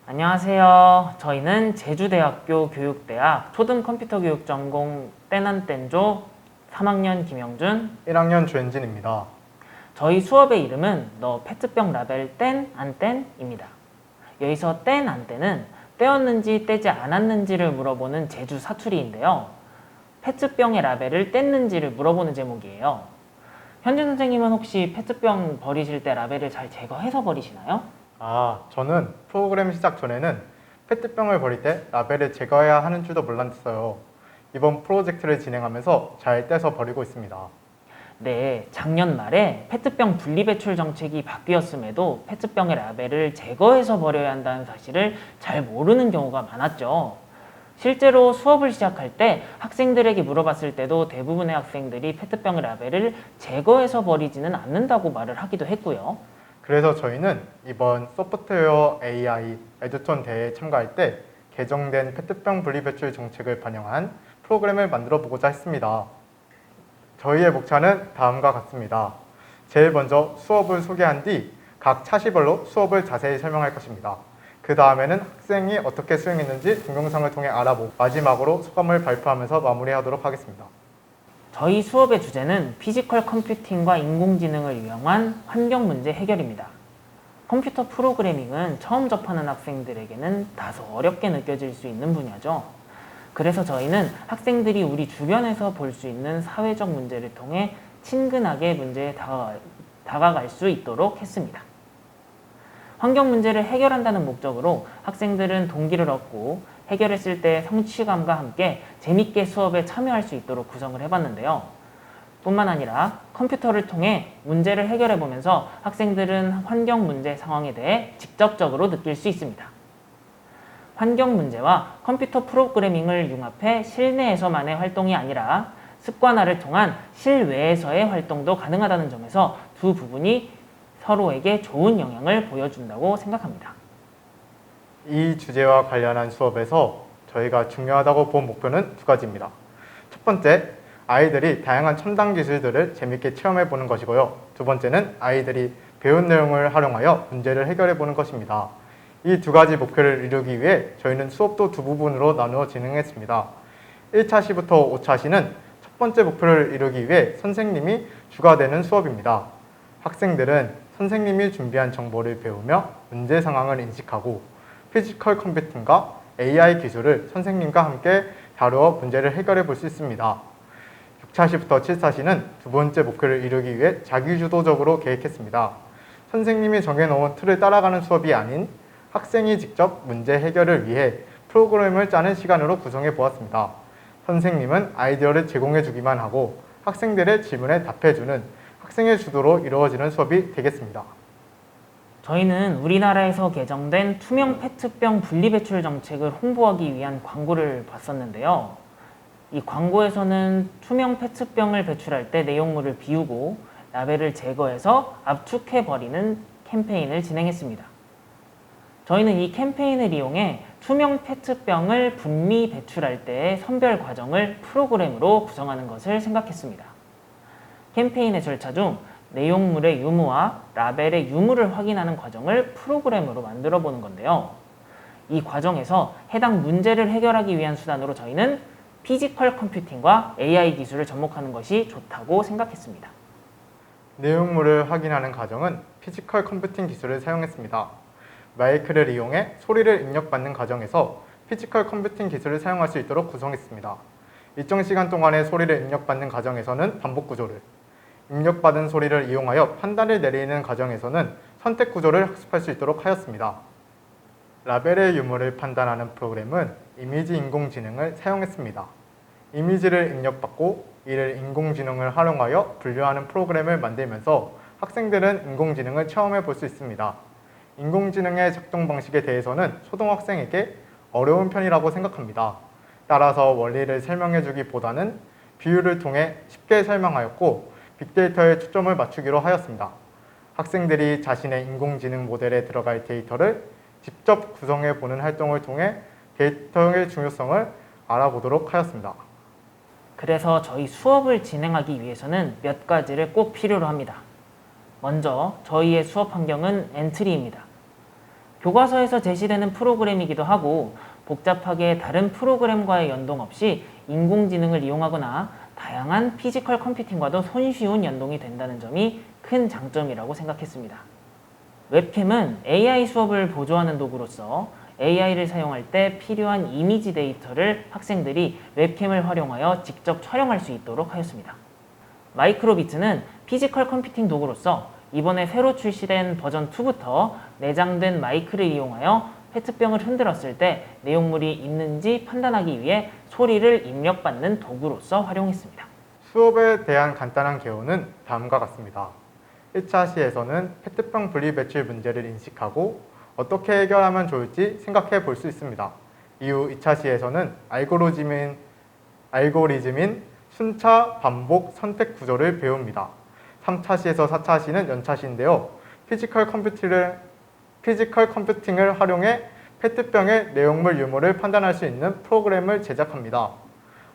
안녕하세요. 저희는 제주대학교 교육대학 초등컴퓨터교육 전공 떼난뗀조 3학년 김영준, 1학년 조현진입니다. 저희 수업의 이름은 너 페트병 라벨 뗀, 안 뗀입니다. 여기서 뗀, 안 뗀은 떼었는지 떼지 않았는지를 물어보는 제주 사투리인데요. 페트병의 라벨을 뗐는지를 물어보는 제목이에요. 현준 선생님은 혹시 페트병 버리실 때 라벨을 잘 제거해서 버리시나요? 저는 프로그램 시작 전에는 페트병을 버릴 때 라벨을 제거해야 하는 줄도 몰랐어요. 이번 프로젝트를 진행하면서 잘 떼서 버리고 있습니다. 네, 작년 말에 페트병 분리배출 정책이 바뀌었음에도 페트병의 라벨을 제거해서 버려야 한다는 사실을 잘 모르는 경우가 많았죠. 실제로 수업을 시작할 때 학생들에게 물어봤을 때도 대부분의 학생들이 페트병의 라벨을 제거해서 버리지는 않는다고 말을 하기도 했고요. 그래서 저희는 이번 소프트웨어 AI 에듀톤 대회에 참가할 때 개정된 페트병 분리배출 정책을 반영한 프로그램을 만들어 보고자 했습니다. 저희의 목차는 다음과 같습니다. 제일 먼저 수업을 소개한 뒤 각 차시별로 수업을 자세히 설명할 것입니다. 그 다음에는 학생이 어떻게 수행했는지 동영상을 통해 알아보고 마지막으로 소감을 발표하면서 마무리하도록 하겠습니다. 저희 수업의 주제는 피지컬 컴퓨팅과 인공지능을 이용한 환경 문제 해결입니다. 컴퓨터 프로그래밍은 처음 접하는 학생들에게는 다소 어렵게 느껴질 수 있는 분야죠. 그래서 저희는 학생들이 우리 주변에서 볼 수 있는 사회적 문제를 통해 친근하게 문제에 다가갈 수 있도록 했습니다. 환경 문제를 해결한다는 목적으로 학생들은 동기를 얻고 해결했을 때 성취감과 함께 재밌게 수업에 참여할 수 있도록 구성을 해봤는데요. 뿐만 아니라 컴퓨터를 통해 문제를 해결해보면서 학생들은 환경 문제 상황에 대해 직접적으로 느낄 수 있습니다. 환경 문제와 컴퓨터 프로그래밍을 융합해 실내에서만의 활동이 아니라 습관화를 통한 실외에서의 활동도 가능하다는 점에서 두 부분이 서로에게 좋은 영향을 보여준다고 생각합니다. 이 주제와 관련한 수업에서 저희가 중요하다고 본 목표는 두 가지입니다. 첫 번째, 아이들이 다양한 첨단 기술들을 재밌게 체험해 보는 것이고요. 두 번째는 아이들이 배운 내용을 활용하여 문제를 해결해 보는 것입니다. 이 두 가지 목표를 이루기 위해 저희는 수업도 두 부분으로 나누어 진행했습니다. 1차 시부터 5차 시는 첫 번째 목표를 이루기 위해 선생님이 주가 되는 수업입니다. 학생들은 선생님이 준비한 정보를 배우며 문제 상황을 인식하고 피지컬 컴퓨팅과 AI 기술을 선생님과 함께 다루어 문제를 해결해 볼 수 있습니다. 6차 시부터 7차 시는 두 번째 목표를 이루기 위해 자기주도적으로 계획했습니다. 선생님이 정해놓은 틀을 따라가는 수업이 아닌 학생이 직접 문제 해결을 위해 프로그램을 짜는 시간으로 구성해 보았습니다. 선생님은 아이디어를 제공해 주기만 하고 학생들의 질문에 답해주는 학생의 주도로 이루어지는 수업이 되겠습니다. 저희는 우리나라에서 개정된 투명 페트병 분리배출 정책을 홍보하기 위한 광고를 봤었는데요. 이 광고에서는 투명 페트병을 배출할 때 내용물을 비우고 라벨을 제거해서 압축해버리는 캠페인을 진행했습니다. 저희는 이 캠페인을 이용해 투명 페트병을 분리 배출할 때의 선별 과정을 프로그램으로 구성하는 것을 생각했습니다. 캠페인의 절차 중 내용물의 유무와 라벨의 유무를 확인하는 과정을 프로그램으로 만들어 보는 건데요. 이 과정에서 해당 문제를 해결하기 위한 수단으로 저희는 피지컬 컴퓨팅과 AI 기술을 접목하는 것이 좋다고 생각했습니다. 내용물을 확인하는 과정은 피지컬 컴퓨팅 기술을 사용했습니다. 마이크를 이용해 소리를 입력받는 과정에서 피지컬 컴퓨팅 기술을 사용할 수 있도록 구성했습니다. 일정 시간 동안의 소리를 입력받는 과정에서는 반복 구조를, 입력받은 소리를 이용하여 판단을 내리는 과정에서는 선택 구조를 학습할 수 있도록 하였습니다. 라벨의 유무를 판단하는 프로그램은 이미지 인공지능을 사용했습니다. 이미지를 입력받고 이를 인공지능을 활용하여 분류하는 프로그램을 만들면서 학생들은 인공지능을 체험해 볼 수 있습니다. 인공지능의 작동 방식에 대해서는 초등학생에게 어려운 편이라고 생각합니다. 따라서 원리를 설명해 주기보다는 비유를 통해 쉽게 설명하였고 빅데이터에 초점을 맞추기로 하였습니다. 학생들이 자신의 인공지능 모델에 들어갈 데이터를 직접 구성해 보는 활동을 통해 데이터의 중요성을 알아보도록 하였습니다. 그래서 저희 수업을 진행하기 위해서는 몇 가지를 꼭 필요로 합니다. 먼저 저희의 수업 환경은 엔트리입니다. 교과서에서 제시되는 프로그램이기도 하고 복잡하게 다른 프로그램과의 연동 없이 인공지능을 이용하거나 다양한 피지컬 컴퓨팅과도 손쉬운 연동이 된다는 점이 큰 장점이라고 생각했습니다. 웹캠은 AI 수업을 보조하는 도구로서 AI를 사용할 때 필요한 이미지 데이터를 학생들이 웹캠을 활용하여 직접 촬영할 수 있도록 하였습니다. 마이크로비트는 피지컬 컴퓨팅 도구로서 이번에 새로 출시된 버전 2부터 내장된 마이크를 이용하여 페트병을 흔들었을 때 내용물이 있는지 판단하기 위해 소리를 입력받는 도구로서 활용했습니다. 수업에 대한 간단한 개요는 다음과 같습니다. 1차 시에서는 페트병 분리 배출 문제를 인식하고 어떻게 해결하면 좋을지 생각해 볼 수 있습니다. 이후 2차 시에서는 알고리즘인 순차, 반복, 선택 구조를 배웁니다. 3차 시에서 4차 시는 연차 시인데요. 피지컬 컴퓨팅을 활용해 페트병의 내용물 유무를 판단할 수 있는 프로그램을 제작합니다.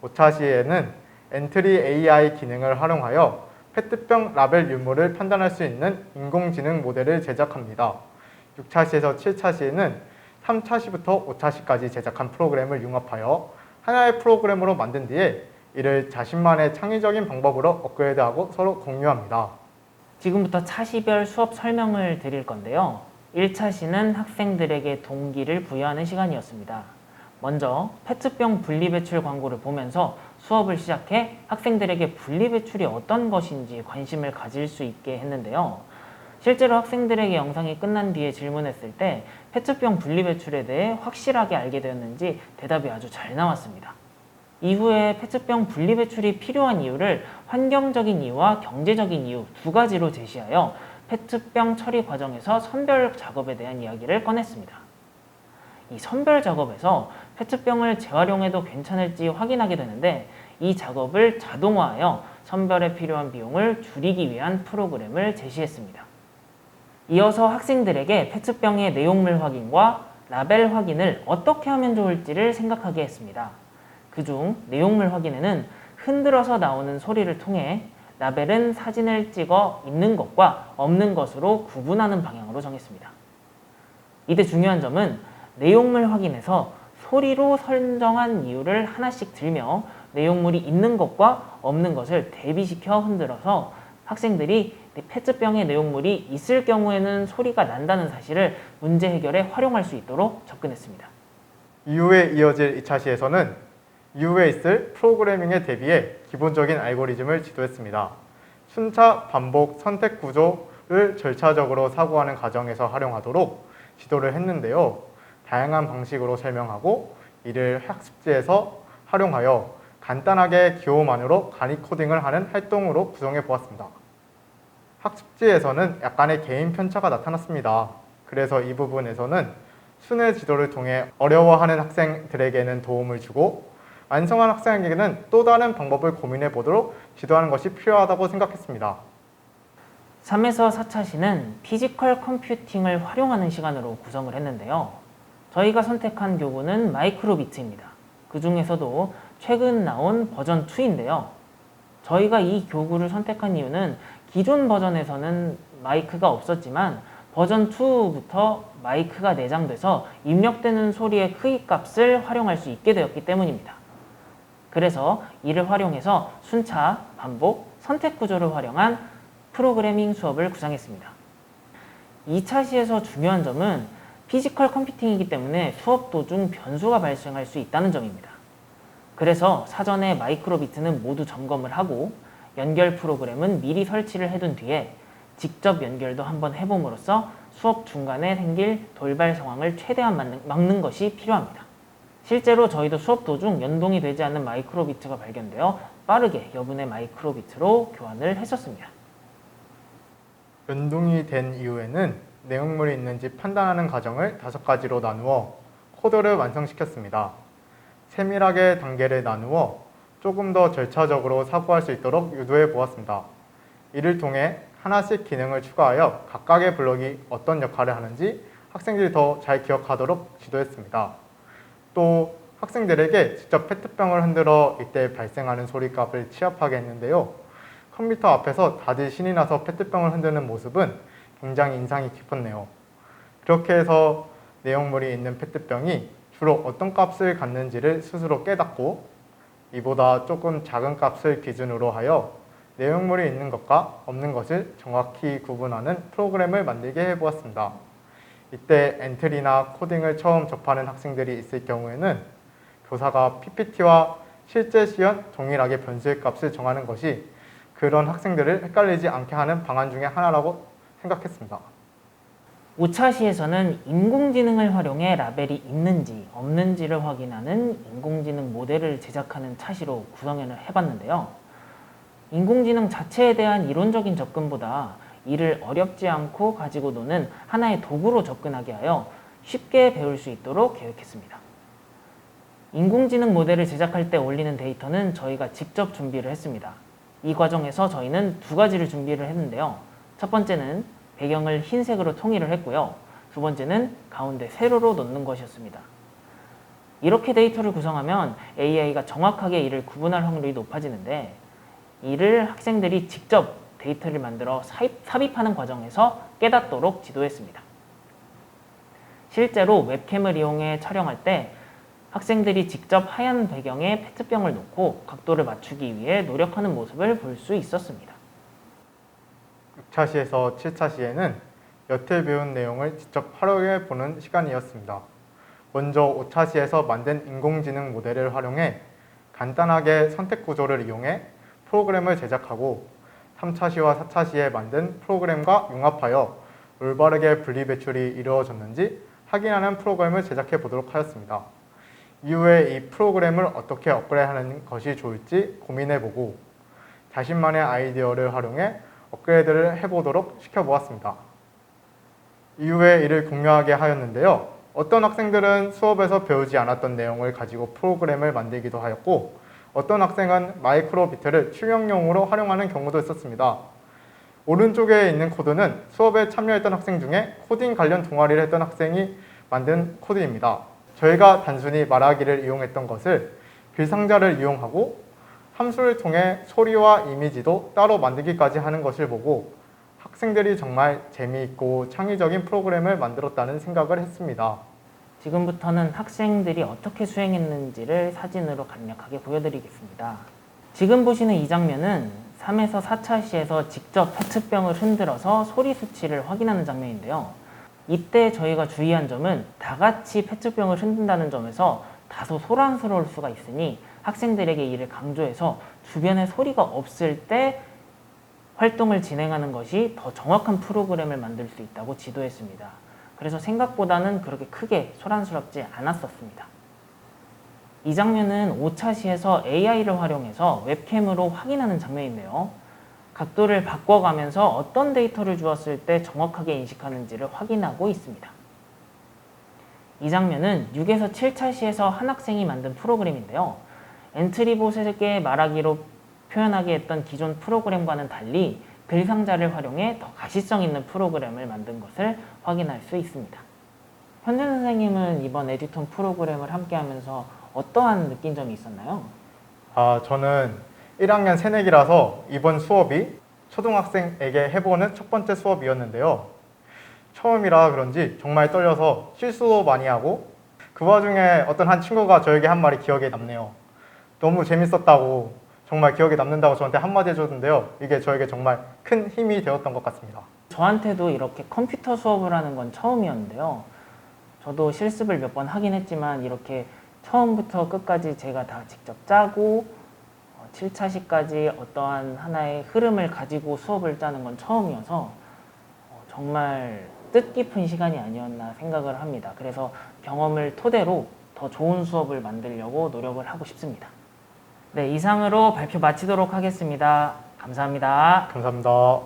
5차 시에는 엔트리 AI 기능을 활용하여 페트병 라벨 유무를 판단할 수 있는 인공지능 모델을 제작합니다. 6차 시에서 7차 시에는 3차 시부터 5차 시까지 제작한 프로그램을 융합하여 하나의 프로그램으로 만든 뒤에 이를 자신만의 창의적인 방법으로 업그레이드하고 서로 공유합니다. 지금부터 차시별 수업 설명을 드릴 건데요. 1차 시는 학생들에게 동기를 부여하는 시간이었습니다. 먼저 페트병 분리배출 광고를 보면서 수업을 시작해 학생들에게 분리배출이 어떤 것인지 관심을 가질 수 있게 했는데요. 실제로 학생들에게 영상이 끝난 뒤에 질문했을 때 페트병 분리배출에 대해 확실하게 알게 되었는지 대답이 아주 잘 나왔습니다. 이후에 페트병 분리배출이 필요한 이유를 환경적인 이유와 경제적인 이유 두 가지로 제시하여 페트병 처리 과정에서 선별 작업에 대한 이야기를 꺼냈습니다. 이 선별 작업에서 페트병을 재활용해도 괜찮을지 확인하게 되는데 이 작업을 자동화하여 선별에 필요한 비용을 줄이기 위한 프로그램을 제시했습니다. 이어서 학생들에게 페트병의 내용물 확인과 라벨 확인을 어떻게 하면 좋을지를 생각하게 했습니다. 그중 내용물 확인에는 흔들어서 나오는 소리를 통해 라벨은 사진을 찍어 있는 것과 없는 것으로 구분하는 방향으로 정했습니다. 이때 중요한 점은 내용물 확인에서 소리로 설정한 이유를 하나씩 들며 내용물이 있는 것과 없는 것을 대비시켜 흔들어서 학생들이 페트병의 내용물이 있을 경우에는 소리가 난다는 사실을 문제 해결에 활용할 수 있도록 접근했습니다. 이후에 이어질 2차 시에서는 이후에 있을 프로그래밍에 대비해 기본적인 알고리즘을 지도했습니다. 순차, 반복, 선택 구조를 절차적으로 사고하는 과정에서 활용하도록 지도를 했는데요. 다양한 방식으로 설명하고 이를 학습지에서 활용하여 간단하게 기호만으로 간이 코딩을 하는 활동으로 구성해 보았습니다. 학습지에서는 약간의 개인 편차가 나타났습니다. 그래서 이 부분에서는 순회 지도를 통해 어려워하는 학생들에게는 도움을 주고 완성한 학생에게는 또 다른 방법을 고민해 보도록 지도하는 것이 필요하다고 생각했습니다. 3에서 4차 시는 피지컬 컴퓨팅을 활용하는 시간으로 구성을 했는데요. 저희가 선택한 교구는 마이크로비트입니다. 그 중에서도 최근 나온 버전 2인데요. 저희가 이 교구를 선택한 이유는 기존 버전에서는 마이크가 없었지만 버전 2부터 마이크가 내장돼서 입력되는 소리의 크기 값을 활용할 수 있게 되었기 때문입니다. 그래서 이를 활용해서 순차, 반복, 선택 구조를 활용한 프로그래밍 수업을 구상했습니다. 2차 시에서 중요한 점은 피지컬 컴퓨팅이기 때문에 수업 도중 변수가 발생할 수 있다는 점입니다. 그래서 사전에 마이크로비트는 모두 점검을 하고 연결 프로그램은 미리 설치를 해둔 뒤에 직접 연결도 한번 해봄으로써 수업 중간에 생길 돌발 상황을 최대한 막는 것이 필요합니다. 실제로 저희도 수업 도중 연동이 되지 않는 마이크로비트가 발견되어 빠르게 여분의 마이크로비트로 교환을 했었습니다. 연동이 된 이후에는 내용물이 있는지 판단하는 과정을 5가지로 나누어 코드를 완성시켰습니다. 세밀하게 단계를 나누어 조금 더 절차적으로 사고할 수 있도록 유도해 보았습니다. 이를 통해 하나씩 기능을 추가하여 각각의 블록이 어떤 역할을 하는지 학생들이 더 잘 기억하도록 지도했습니다. 또 학생들에게 직접 페트병을 흔들어 이때 발생하는 소리값을 취합하게 했는데요. 컴퓨터 앞에서 다들 신이 나서 페트병을 흔드는 모습은 굉장히 인상이 깊었네요. 그렇게 해서 내용물이 있는 페트병이 주로 어떤 값을 갖는지를 스스로 깨닫고 이보다 조금 작은 값을 기준으로 하여 내용물이 있는 것과 없는 것을 정확히 구분하는 프로그램을 만들게 해보았습니다. 이때 엔트리나 코딩을 처음 접하는 학생들이 있을 경우에는 교사가 PPT와 실제 시연 동일하게 변수의 값을 정하는 것이 그런 학생들을 헷갈리지 않게 하는 방안 중에 하나라고 생각했습니다. 5차 시에서는 인공지능을 활용해 라벨이 있는지 없는지를 확인하는 인공지능 모델을 제작하는 차시로 구성을 해봤는데요. 인공지능 자체에 대한 이론적인 접근보다 이를 어렵지 않고 가지고 노는 하나의 도구로 접근하게 하여 쉽게 배울 수 있도록 계획했습니다. 인공지능 모델을 제작할 때 올리는 데이터는 저희가 직접 준비를 했습니다. 이 과정에서 저희는 두 가지를 준비를 했는데요. 첫 번째는 배경을 흰색으로 통일을 했고요. 두 번째는 가운데 세로로 놓는 것이었습니다. 이렇게 데이터를 구성하면 AI가 정확하게 이를 구분할 확률이 높아지는데 이를 학생들이 직접 데이터를 만들어 삽입하는 과정에서 깨닫도록 지도했습니다. 실제로 웹캠을 이용해 촬영할 때 학생들이 직접 하얀 배경에 페트병을 놓고 각도를 맞추기 위해 노력하는 모습을 볼 수 있었습니다. 6차 시에서 7차 시에는 여태 배운 내용을 직접 활용해 보는 시간이었습니다. 먼저 5차 시에서 만든 인공지능 모델을 활용해 간단하게 선택 구조를 이용해 프로그램을 제작하고 3차 시와 4차 시에 만든 프로그램과 융합하여 올바르게 분리배출이 이루어졌는지 확인하는 프로그램을 제작해 보도록 하였습니다. 이후에 이 프로그램을 어떻게 업그레이드하는 것이 좋을지 고민해보고 자신만의 아이디어를 활용해 업그레이드를 해보도록 시켜보았습니다. 이후에 이를 공유하게 하였는데요. 어떤 학생들은 수업에서 배우지 않았던 내용을 가지고 프로그램을 만들기도 하였고 어떤 학생은 마이크로비트를 출력용으로 활용하는 경우도 있었습니다. 오른쪽에 있는 코드는 수업에 참여했던 학생 중에 코딩 관련 동아리를 했던 학생이 만든 코드입니다. 저희가 단순히 말하기를 이용했던 것을 빌상자를 이용하고 함수를 통해 소리와 이미지도 따로 만들기까지 하는 것을 보고 학생들이 정말 재미있고 창의적인 프로그램을 만들었다는 생각을 했습니다. 지금부터는 학생들이 어떻게 수행했는지를 사진으로 간략하게 보여드리겠습니다. 지금 보시는 이 장면은 3에서 4차 시에서 직접 페트병을 흔들어서 소리 수치를 확인하는 장면인데요. 이때 저희가 주의한 점은 다 같이 페트병을 흔든다는 점에서 다소 소란스러울 수가 있으니 학생들에게 이를 강조해서 주변에 소리가 없을 때 활동을 진행하는 것이 더 정확한 프로그램을 만들 수 있다고 지도했습니다. 그래서 생각보다는 그렇게 크게 소란스럽지 않았었습니다. 이 장면은 5차 시에서 AI를 활용해서 웹캠으로 확인하는 장면인데요. 각도를 바꿔가면서 어떤 데이터를 주었을 때 정확하게 인식하는지를 확인하고 있습니다. 이 장면은 6에서 7차 시에서 한 학생이 만든 프로그램인데요. 엔트리봇에게 말하기로 표현하게 했던 기존 프로그램과는 달리 글 상자를 활용해 더 가시성 있는 프로그램을 만든 것을 확인할 수 있습니다. 현재 선생님은 이번 에듀톤 프로그램을 함께 하면서 어떠한 느낀 점이 있었나요? 저는 1학년 새내기라서 이번 수업이 초등학생에게 해보는 첫 번째 수업이었는데요. 처음이라 그런지 정말 떨려서 실수도 많이 하고 그 와중에 어떤 한 친구가 저에게 한 말이 기억에 남네요. 너무 재밌었다고 정말 기억에 남는다고 저한테 한마디 해줬는데요. 이게 저에게 정말 큰 힘이 되었던 것 같습니다. 저한테도 이렇게 컴퓨터 수업을 하는 건 처음이었는데요. 저도 실습을 몇 번 하긴 했지만 이렇게 처음부터 끝까지 제가 다 직접 짜고 7차 시까지 어떠한 하나의 흐름을 가지고 수업을 짜는 건 처음이어서 정말 뜻깊은 시간이 아니었나 생각을 합니다. 그래서 경험을 토대로 더 좋은 수업을 만들려고 노력을 하고 싶습니다. 네, 이상으로 발표 마치도록 하겠습니다. 감사합니다. 감사합니다.